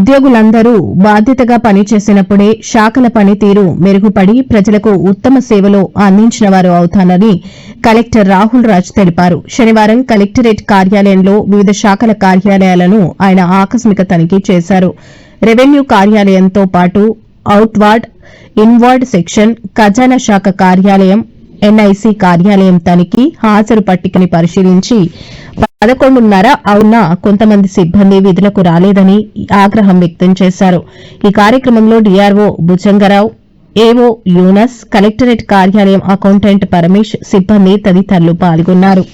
ఉద్యోగులందరూ బాధ్యతగా పనిచేసినప్పుడే శాఖల పనితీరు మెరుగుపడి ప్రజలకు ఉత్తమ సేవలు అందించిన వారు అవుతానని కలెక్టర్ రాహుల్ రాజ్ తెలిపారు. శనివారం కలెక్టరేట్ కార్యాలయంలో వివిధ శాఖల కార్యాలయాలను ఆయన ఆకస్మిక తనిఖీ చేశారు. రెవెన్యూ కార్యాలయంతో పాటు అవుట్వార్డ్, ఇన్వార్డ్ సెక్షన్, ఖజానా శాఖ కార్యాలయం, ఎన్ఐసి కార్యాలయం తనిఖీ, హాజరు పట్టికని పరిశీలించి 11:30 అవునా కొంతమంది సిబ్బంది విధులకు రాలేదని ఆగ్రహం వ్యక్తం చేశారు. ఈ కార్యక్రమంలో డీఆర్ఓ భుజంగరావు, ఏవో యూనస్, కలెక్టరేట్ కార్యాలయం అకౌంటెంట్ పరమేశ్, సిబ్బంది తదితరులు పాల్గొన్నారు.